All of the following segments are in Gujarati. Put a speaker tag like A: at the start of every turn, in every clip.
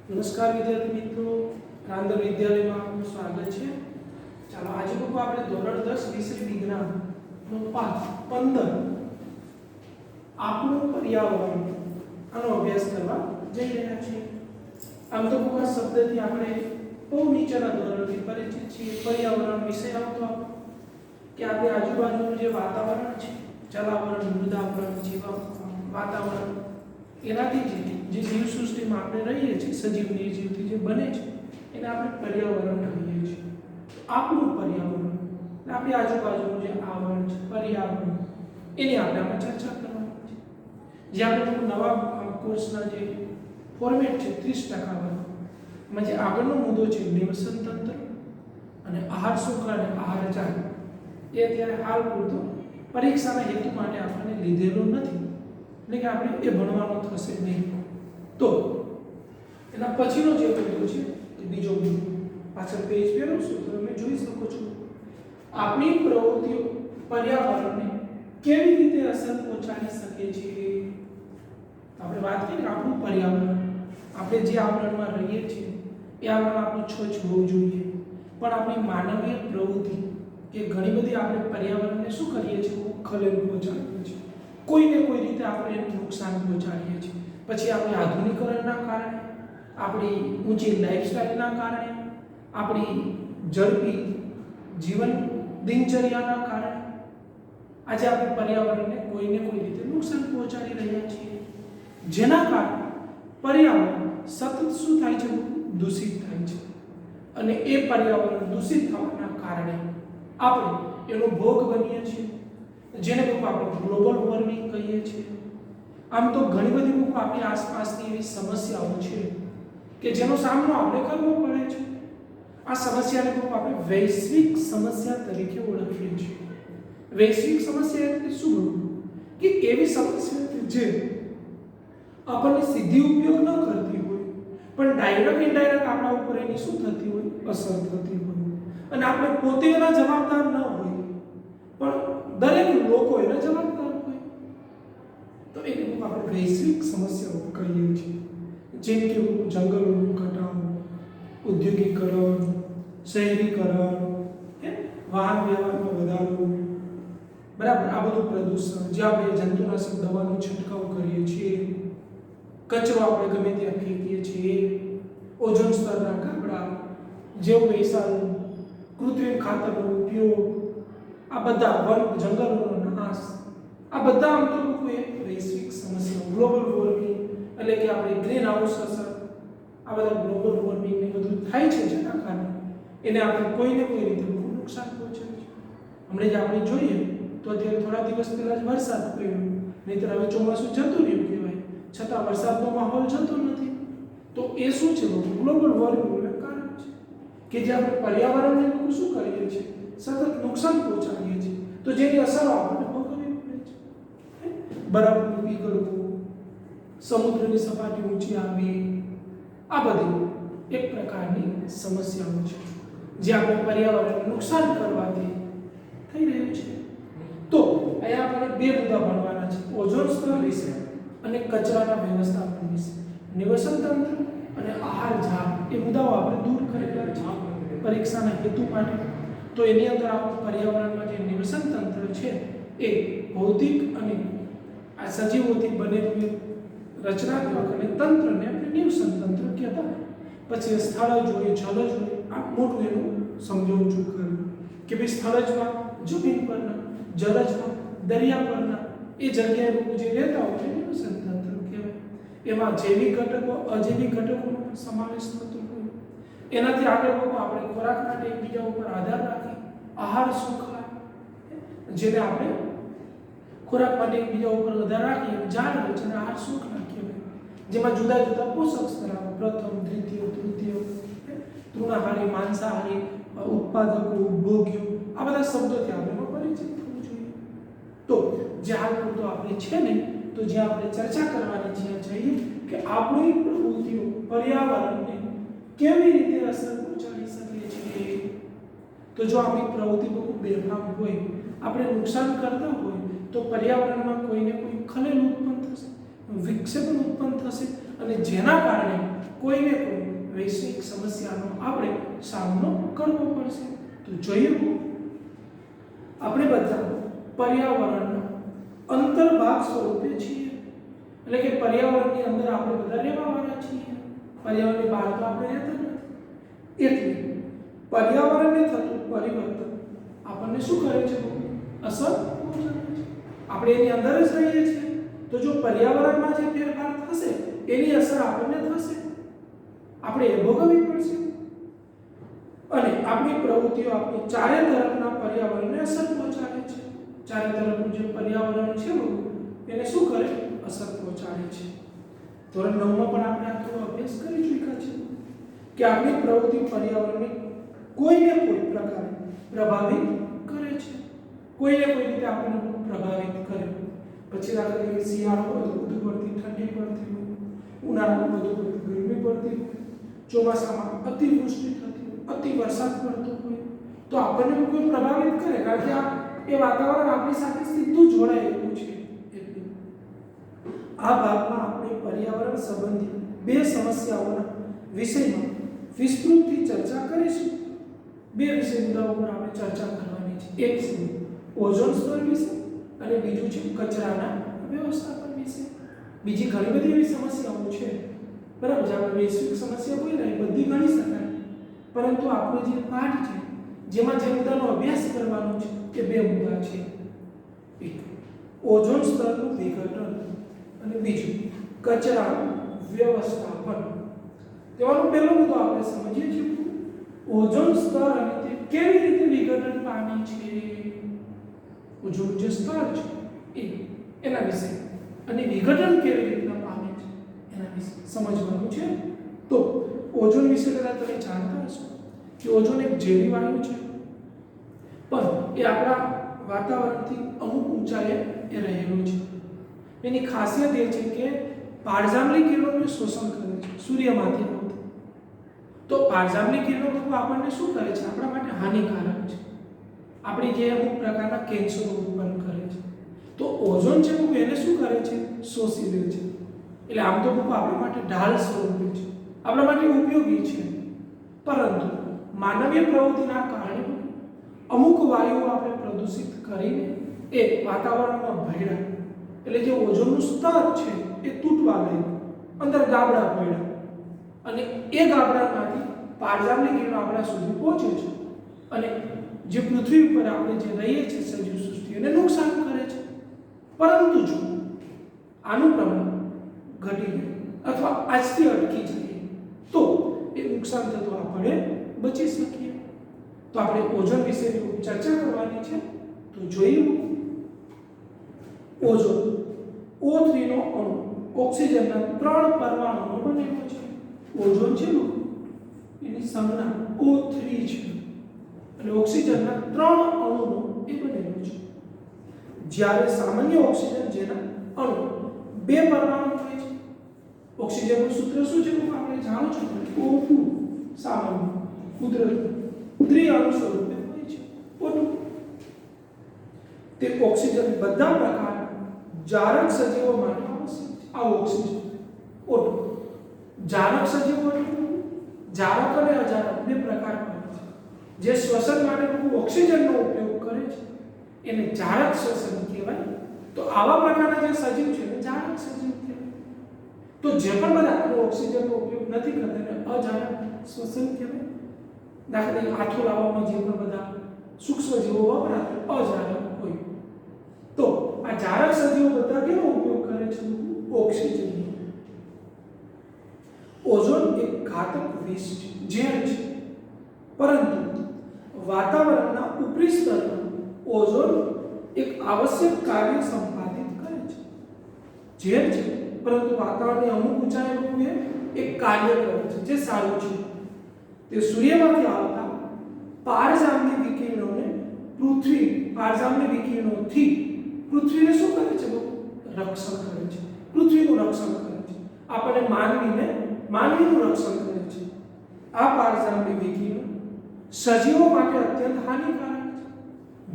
A: નમસ્કાર વિદ્યાર્થી મિત્રો, રાંધર વિદ્યાલયમાં આપનું સ્વાગત છે। ચાલો આજે લોકો આપણે ધોરણ 10 વિષય વિજ્ઞાનનો પાઠ 15 આપણું પર્યાવરણ આનો અભ્યાસ કરવા જઈ રહ્યા છીએ। આમ તો કોઈ આ શબ્દથી આપણે બહુ નીચેના ધોરણથી પરિચિત છીએ। પર્યાવરણ વિષય આવતો કે આપણી આજુબાજુનું જે વાતાવરણ છે, જલાવરણ, મૃદાવરણ, વાતાવરણ, એનાથી જે જીવસૃષ્ટિમાં આપણે રહીએ છીએ, સજીવ નિર્જીવથી જે બને છે એને આપણે પર્યાવરણ કહીએ છીએ। આપણું પર્યાવરણ, આપણી આજુબાજુનું જે આવરણ છે, પર્યાવરણ, એની આપણે આમાં ચર્ચા કરવાની છે। જે આપણે નવા કોર્સના જે ફોર્મેટ છે 30% વાળો, જે આગળનો મુદ્દો છે નિવસન તંત્ર અને આહાર શૃંખલા અને આહાર ચાર, એ અત્યારે હાલ પૂરતો પરીક્ષાના હેતુ માટે આપણને લીધેલો નથી, એટલે કે આપણે એ ભણવાનું થશે નહીં। તો એના પછીનો જે મુદ્દો છે એ બીજો મુદ્દો, પાછળ પેજ ફેરવશો તો તમે જોઈ શકો છો આપણી પ્રવૃત્તિઓ પર્યાવરણને કેવી રીતે અસર પહોંચાડી શકે છે। આપણે વાત કરીએ કે આપણું પર્યાવરણ, આપણે જે આવરણમાં રહીએ છીએ એ આવરણ આપણું સ્વચ્છ હોવું જોઈએ, પણ આપણી માનવીય પ્રવૃત્તિ કે ઘણી બધી આપણે પર્યાવરણને શું કરીએ છીએ, ખલેલ પહોંચાડીએ છીએ, કોઈને કોઈ રીતે આપણે એને નુકસાન પહોંચાડીએ છીએ। પછી આપણે આધુનિકરણના કારણે, આપણી ઊંચી લાઈફસ્ટાઈલના કારણે, આપણી ઝડપી જીવન દિનચર્યાના કારણે આજે આપણે પર્યાવરણને કોઈને કોઈ રીતે નુકસાન પહોંચાડી રહ્યા છીએ, જેના કારણે પર્યાવરણ સતત શું થાય છે, દૂષિત થાય છે। અને એ પર્યાવરણ દૂષિત થવાના કારણે આપણે એનો ભોગ બનીએ છીએ, જેને આપણે ગ્લોબલ વોર્મિંગ કહીએ છીએ। આમ તો ઘણી બધી આપણી આસપાસની એવી સમસ્યાઓ છે કે જેનો સામનો આપણે કરવો પડે છે। આ સમસ્યાને આપણે વૈશ્વિક સમસ્યા તરીકે ઓળખીએ છીએ। વૈશ્વિક સમસ્યા એટલે શું? કે એવી સમસ્યા જે આપણને સીધી ઉપયોગ ન કરતી હોય, પણ ડાયરેક્ટ ઇનડાયરેક્ટ આપણા ઉપર એની શું થતી હોય, અસર થતી હોય, અને આપણે પોતે એના જવાબદાર ન હોય, પણ દરેક લોકો એના જવાબદાર હોય, તો એને આપણે વૈશ્વિક સમસ્યાઓ કહીએ છીએ। જેમ કે જંગલોનું ઘટાડો, ઔદ્યોગિકરણ, શહેરીકરણ, વાહન વ્યવહારમાં વધારો, બરાબર, આ બધું પ્રદૂષણ, જે આપણે જંતુનાશક દવાનો છંટકાવ કરીએ છીએ, કચરો આપણે ગમે ત્યાં ફેંકીએ છીએ, ઓઝોન સ્તરના ગાબડા, જેવ વૈસાણુ, કૃત્રિમ ખાતરનો ઉપયોગ, આ બધા વન જંગલોનો નાશ, આ બધા આમ તો એક વૈશ્વિક સમસ્યા, ગ્લોબલ વોર્મિંગ એટલે કે આપણે ગ્રીન હાઉસ અસર, આ બધા ગ્લોબલ વોર્મિંગ ને બધું થાય છે, જેના કારણે એને આપણે કોઈને કોઈ રીતે નુકસાન પહોંચાડે છે। હમણાં જ આપણે જોઈએ તો અત્યારે થોડા દિવસ પહેલા જ વરસાદ પડ્યો, નહીંતર હવે ચોમાસું જતું રહ્યું કહેવાય, છતાં વરસાદનો માહોલ જતો નથી। તો એ શું છે, ગ્લોબલ વોર્મિંગનું કારણ છે કે જે આપણે પર્યાવરણને શું કરીએ છીએ, સતત નુકસાન પહોંચાડીએ છીએ, તો જેની અસર આપણને ભોગવવી પડે છે। બરફનું પીગળવું, સમુદ્રની સપાટી ઊંચી આવી, આ બધી એક પ્રકારની સમસ્યાઓ છે જે આપણે પર્યાવરણને નુકસાન કરવાથી થઈ રહ્યું છે। તો અહીંયા આપણે બે મુદ્દા ભણવાના છે, ઓઝોન સ્તર વિશે અને કચરાના વ્યવસ્થાપન વિશે। નિવસન તંત્ર અને આહાર જાળ એ મુદ્દાઓ આપણે દૂર કરેલા છે પરીક્ષાના હેતુ માટે। તો એની અંદર આપણું પર્યાવરણમાં જે નિવસન તંત્ર છે એ ભૌતિક અને આ સજીવોથી બનેલું રચનાત્મક અને તંત્રને આપણે નિવસન તંત્ર કહેતા। પછી સ્થળ જોઈએ, જલ જોઈએ, આ મોટું એનું સમજાવું છું ખરું કે ભાઈ સ્થળજમાં, જમીન પરના, જલજમાં, દરિયા પરના એ જગ્યાએ લોકો જે રહેતા હોય છે નિવસન તંત્ર કહેવાય। એમાં જૈવિક ઘટકો, અજૈવિક ઘટકોનો પણ સમાવેશ થતો હોય। એનાથી આગળ લોકો આપણે ખોરાક માટે એકબીજા ઉપર આધાર રાખી આહાર શૃંખલા, જેને આપણે ખોરાક માટે એકબીજા ઉપર આધાર રાખી જાળ રચના આહાર શૃંખલા કહેવાય, જેમાં જુદા જુદા પોષક સ્તર આવે, પ્રથમ, દ્વિતીય, તૃતીય, તૃણાહારી, માંસાહારી, ઉત્પાદકો, ઉપભોગ્યો, આ બધા શબ્દોથી આપણે પરિચિત થવું જોઈએ। તો જે હાલ પૂરતો આપણે છે ને, તો જે આપણે ચર્ચા કરવાની છે કે આપણી પ્રવૃત્તિઓ પર્યાવરણને કેવી રીતે અસર પહોંચાડી શકે છે। તો જો આપણી પ્રવૃત્તિ બહુ બેફામ હોય, આપણે નુકસાન કરતા હોય, તો પર્યાવરણમાં કોઈને કોઈ ખલેલ ઉત્પન્ન થશે, વિક્ષેપણ ઉત્પન્ન થશે, અને જેના કારણે કોઈને કોઈ સામનો કરવો પડશે. તો જોયું આપણે બધા પર્યાવરણના અંતર્ભાગ સ્વરૂપે છીએ, એટલે કે પર્યાવરણની અંદર આપણે બધા રહેવાવાળા છીએ. પર્યાવરણની બહાર તો આપણે રહેતા નથી. એટલે પર્યાવરણને થતું પરિવર્તન આપણને શું કરે છે? અસર પહોંચાડે છે. આપણે એની અંદર જ રહીએ છીએ, તો જો પર્યાવરણમાં જે ફેરફાર થશે એની અસર આપણને થશે, આપણે એ ભોગવવી પડશે. અને આપણી પ્રવૃત્તિઓ આપણી ચારે તરફના પર્યાવરણને અસર પહોંચાડે છે. ચારે તરફનું જે પર્યાવરણ છે એને શું કરે? અસર પહોંચાડે છે. ધોરણ 9 માં પણ આપણે આ થોડો અભ્યાસ કરી ચૂક્યા છે કે આપણી પ્રવૃત્તિ પર્યાવરણને કોઈને કોઈ પ્રકારે પ્રભાવિત કરે છે, કોઈને કોઈ રીતે આપણને પ્રભાવિત કરે. પછી દાખલા તરીકે શિયાળો હોય તો વધુ પડતી ઠંડી પડતી હોય, ઉનાળામાં વધુ પડતી ગરમી પડતી હોય, ચોમાસામાં અતિવૃષ્ટિ થતી હોય, અતિ વરસાદ પડતો હોય, તો આપણને કોઈ પ્રભાવિત કરે, કારણ કે એ વાતાવરણ આપણી સાથે સીધું જોડાયેલું છે. એટલે આ ભાગમાં આપણે પર્યાવરણ સંબંધી બે સમસ્યાઓના વિષયમાં વિસ્તૃતથી ચર્ચા કરીશું. બે વિષય મુદ્દાઓ પર આપણે ચર્ચા કરવાની છે. એક છે ઓઝોન સ્તર વિશે અને બીજું છે કચરાના વ્યવસ્થાપન વિશે. બીજી ઘણી બધી એવી સમસ્યાઓ છે, બરાબર, જે આપણે વૈશ્વિક સમસ્યા કોઈ નહીં બધી ગણી શકાય, પરંતુ આપણો જે પાઠ છે જેમાં જે મુદ્દાનો અભ્યાસ કરવાનો છે એ બે મુદ્દા છે. એક ઓઝોન સ્તરનું વિઘટન અને બીજું કચરાનું વ્યવસ્થાપન. તેનો પહેલો મુદ્દો આપણે સમજીએ છીએ ઓઝોન સ્તર અને તે કેવી રીતે વિઘટન પામે છે. ઓઝોન જે સ્તર છે એના વિશે અને વિઘટન કેવી રીતે પામે છે એના વિશે સમજવાનું છે. તો ઓઝોન વિશે કદાચ તમે જાણતા હશો કે ઓઝોન એક ઝેરી વાયુ છે, પણ એ આપણા વાતાવરણથી અમુક ઊંચાઈએ એ રહેલું છે. એની ખાસિયત એ છે કે પારજાંબલી કિરણોનું શોષણ કરે છે સૂર્યમાંથી આવતા. તો પારજાંબલી કિરણો આપણને શું કરે છે? આપણા માટે હાનિકારક છે. આપણી જે અમુક પ્રકારના કેન્સરો ઉત્પન્ન કરે છે. તો ઓઝોન છે એને શું કરે છે? શોષી લે છે. એટલે આમ તો આપણા માટે ઢાલ સ્વરૂપે છે, આપણા માટે ઉપયોગી છે. પરંતુ માનવીય પ્રવૃત્તિના કારણે અમુક વાયુઓ આપણે પ્રદૂષિત કરીને એ વાતાવરણમાં ભળ્યા, એટલે જે ઓઝોનનું સ્તર છે એ તૂટવા લાગ્યું, અંદર ગાબડા પડ્યા, અને એ ગાબડામાંથી પારજાંબલી કિરણો આપણા સુધી પહોંચે છે અને જે પૃથ્વી ઉપર આપણે જે રહીએ છીએ સજીવ સૃષ્ટિ એને નુકસાન કરે છે. પરંતુ જો આનું પ્રમાણ ઘટી જાય અથવા આજથી અટકી જાય તો એ નુકસાન થતું આપણે બચી શકીએ. તો આપણે ઓઝોન વિશે ચર્ચા કરવાની છે. તો જોયું ઓઝોન O3 નો અણુ ઓક્સિજનના 3 પરમાણુનો બનેલો છે. ઓઝોન છે એની સંજ્ઞા O3 છે, અને ઓક્સિજનના 3 અણુનો એ બનેલો છે. જ્યારે સામાન્ય ઓક્સિજન જેના અણુ 2 પરમાણુ હોય છે. ઓક્સિજનનું સૂત્ર શું છે આપણે જાણો છો? O2 સામાન્ય કુદરતી દ્વિઅણુ સ્વરૂપે હોય છે O2. તે ઓક્સિજન બધા પ્રકારના જારક સજીવો માટે આવશ્યક છે. આ ઓક્સિજન O2 જારક સજીવો જારક અને અજારક બે પ્રકાર હોય છે. જે શ્વસન માટે ઓક્સિજનનો ઉપયોગ કરે છે એને જારક શ્વસન કહેવાય. તો આવા પ્રકારના જે સજીવ છે એને જારક સજીવ કહેવાય. તો જે પણ બધા ઓક્સિજનનો ઉપયોગ નથી કરતા એને અજારક શ્વસન કહેવાય. દાખલા તરીકે આઠો લાવવામાં જે પણ બધા સૂક્ષ્મ જીવો વપરાતા અજારક હોય. તો આ જારક સજીવો બધા કેનો ઉપયોગ કરે છે? ઓક્સિજન. ઓઝોન એક ઘાતક વિષ છે, ઝેર છે, પરંતુ વાતાવરણના ઉપરી સ્તરમાં ઓઝોન એક આવશ્યક કાર્ય સંપાદિત કરે છે. ઝેર છે, પરંતુ વાતાવરણની અમુક ઊંચાઈએ એક કાર્ય કરે છે જે સારું છે. તે સૂર્યમાંથી આવતા પારજાંબલી વિકિરણોને પારજાંબલી વિકિરણોથી પૃથ્વીને શું કરે છે? રક્ષણ કરે છે. પૃથ્વીનું રક્ષણ કરે છે. આપણે માનવીનું રક્ષણ કરે છે. આ પારજાંબલી વિકિરણ સજીવો માટે અત્યંત હાનિકારક છે.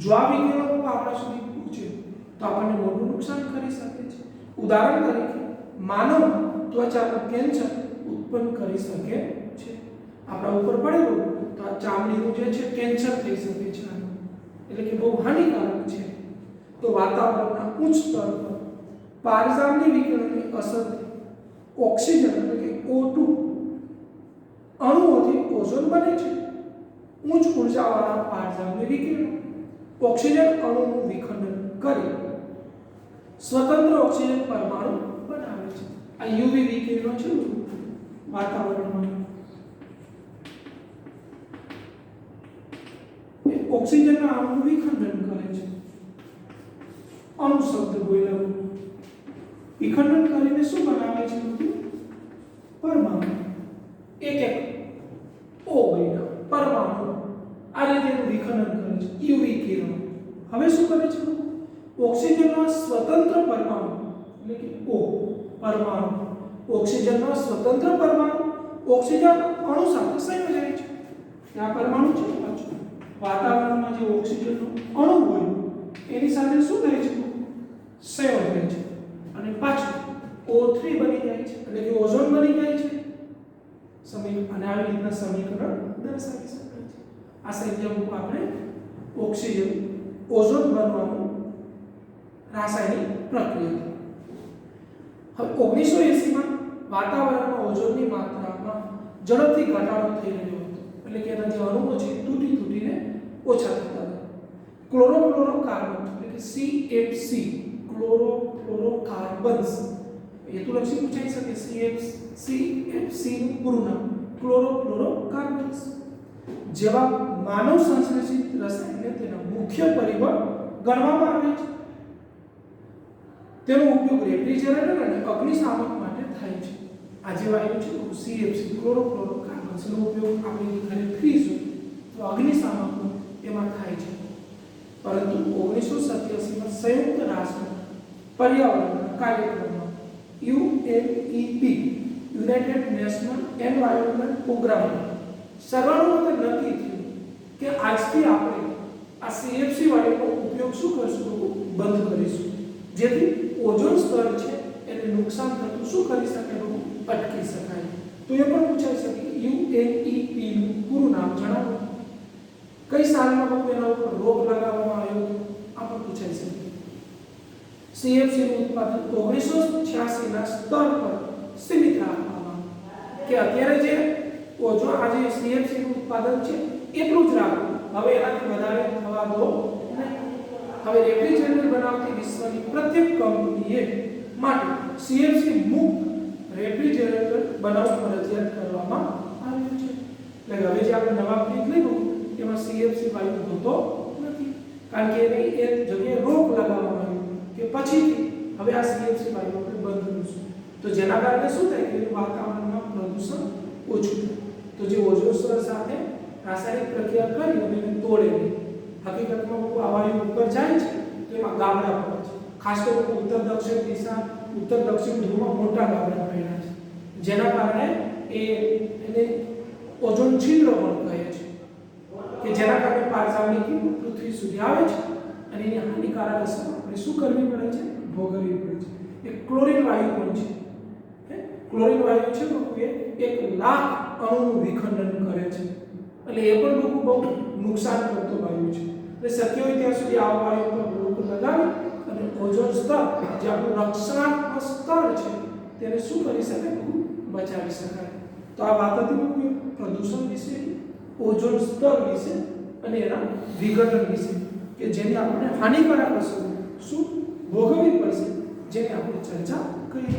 A: જો આ વિકિરણો આપણા સુધી પહોંચે તો આપણને મોટું નુકસાન કરી શકે છે. ઉદાહરણ તરીકે માનવ ત્વચાનું કેન્સર ઉત્પન્ન કરી શકે છે. આપણા ઉપર પડેલો તો આ ચામડીનું જે છે કેન્સર થઈ શકે છે આનું, એટલે કે બહુ હાનિકારક છે. તો વાતાવરણના ઉચ્ચ સ્તર પર પારજામની વિકિરણની અસરથી ઓક્સિજન એટલે કે O2 અણુઓથી ઓઝોન બને છે. ઉચ્ચ ઉર્જાવાળા પારજામની વિકિરણ ઓક્સિજન અણુનું વિખંડન કરી સ્વતંત્ર ઓક્સિજન પરમાણુ બનાવે છે. આ યુવી વિકિરણો છે વાતાવરણમાં ઓક્સિજનના અણુનું વિખંડન કરે છે. અણુ શબ્દ બોલ્યો, વિખંડન કરીને શું બનાવે છે? પરમાણુ. એક O બન્યા પરમાણુ. આ રીતે એનું વિખંડન કરે છે યુવી કિરણો. હવે શું કરે છે? ઓક્સિજનના સ્વતંત્ર પરમાણુ એટલે કે O પરમાણુ, ઓક્સિજનના સ્વતંત્ર પરમાણુ ઓક્સિજન અણુ સાથે સંયોજાય છે. આ પરમાણુ છે પાછું વાતાવરણમાં જે ઓક્સિજનનો અણુ હોય એની સાથે શું થાય છે? સંયોજાય છે અને પાછું O3 બની જાય છે એટલે કે ઓઝોન બની જાય છે. અને આવી રીતના સમીકરણ દર્શાવી શકાય છે. આ સંયોજકો આપણે ઓક્સિજન ઓઝોન બનવાનું રાસાયણિક પ્રક્રિયા. હવે 1980 માં વાતાવરણમાં ઓઝોનની માત્રામાં ઝડપથી ઘટાડો થઈ રહ્યો હતો, એટલે કે એના જે અણુઓ છે તૂટીને ઓછા થતા હતા. ક્લોરોફ્લોરોકાર્બન એટલે કે CFC ક્લોરોફ્લોરોકાર્બન્સ હેતુલક્ષી પૂછાઈ શકે. CFC નું પૂરું નામ ક્લોરોફ્લોરોકાર્બન્સ જેવા માનવ સંશ્લેષિત રસાયણને તેના મુખ્ય પરિબળ ગણવામાં આવે છે. તેનો ઉપયોગ રેફ્રિજરેટર અને અગ્નિશામક માટે થાય છે. આ જે વાયુ છે CFC ક્લોરોફ્લોરોકાર્બન્સ નો ઉપયોગ આપણે ઘરે ફ્રીજ હોય તો અગ્નિશામક એમાં થાય છે. પરંતુ 1987 માં સંયુક્ત રાષ્ટ્ર પર્યાવરણ કાર્યક્રમમાં UNEP United National Environment Programme સર્વાનુમતે નક્કી થયું કે આજથી આપણે આ CFC વાયુનો ઉપયોગ શું કરશું? બંધ કરીશું, જેથી ઓઝોન સ્તર છે એને નુકસાન થતું શું કરી શકે? અટકી શકાય. તો એ પણ પૂછાઈ શકે UNEP નું પૂરું નામ જણાવો. કઈ સાલમાં લોકો એના ઉપર રોક લગાવવામાં આવ્યો? આ પણ પૂછાઈ શકે. CFC નું ઉત્પાદન 1986 ના સ્તર પર સીમિત રાખવામાં, કે અત્યારે જે ઓઝોન આજે CFC નું ઉત્પાદન છે એટલું જ રાખવું, હવે એનાથી વધારે થવા દો નહીં. હવે રેફ્રિજરેટર બનાવતી વિશ્વની પ્રત્યેક કંપનીએ માટે CFC મુક્ત રેફ્રિજરેટર બનાવવું ફરજિયાત કરવામાં આવ્યું છે. એટલે હવે જે આપણે નવા ફ્રીજ લીધું એમાં CFC વાયુ હોતો નથી, કારણ કે એની એક જગ્યાએ રોક લગાવવામાં આવી કે પછીથી હવે આ CFC વાયુ આપણે બંધ કરીશું. તો જેના કારણે શું થાય કે વાતાવરણમાં પ્રદૂષણ ઓછું થાય. તો જે ઓઝોન સ્તર સાથે રાસાયણિક પ્રક્રિયા કરી અને એને તોડે નહીં. હકીકતમાં આ વાયુ ઉપર જાય છે તો એમાં ગાબડા પડે છે. ખાસ કરીને ઉત્તર દક્ષિણ દિશા ઉત્તર દક્ષિણ ધ્રુવમાં મોટા ગાબડા પડ્યા છે, જેના કારણે એને ઓઝોન છિદ્ર પણ કહે છે, કે જેના કારણે પારજામની કિરણો પૃથ્વી સુધી આવે છે અને એની હાનિકારક અસર આપણે શું કરવી પડે છે? ભોગવવી પડે છે. એક ક્લોરીન વાયુ પણ છે. ક્લોરીન વાયુ છે એ 1 લાખ અણુનું વિખંડન કરે છે, એટલે એ પણ લોકો બહુ નુકસાન કરતો વાયુ છે. એટલે શક્ય હોય ત્યાં સુધી આ વાયુ પર રોક લગાવી અને ઓઝોન સ્તર જે આપણું રક્ષણાત્મક સ્તર છે તેને શું કરી શકાય? બચાવી શકાય. તો આ વાત હતી પ્રદૂષણ વિશે, ઓઝોન સ્તર વિશે અને એના વિઘટન વિશે, કે જેની આપણે હાનિકારક અસર શું ભોગવવી પડશે, જેની આપણે ચર્ચા કરી.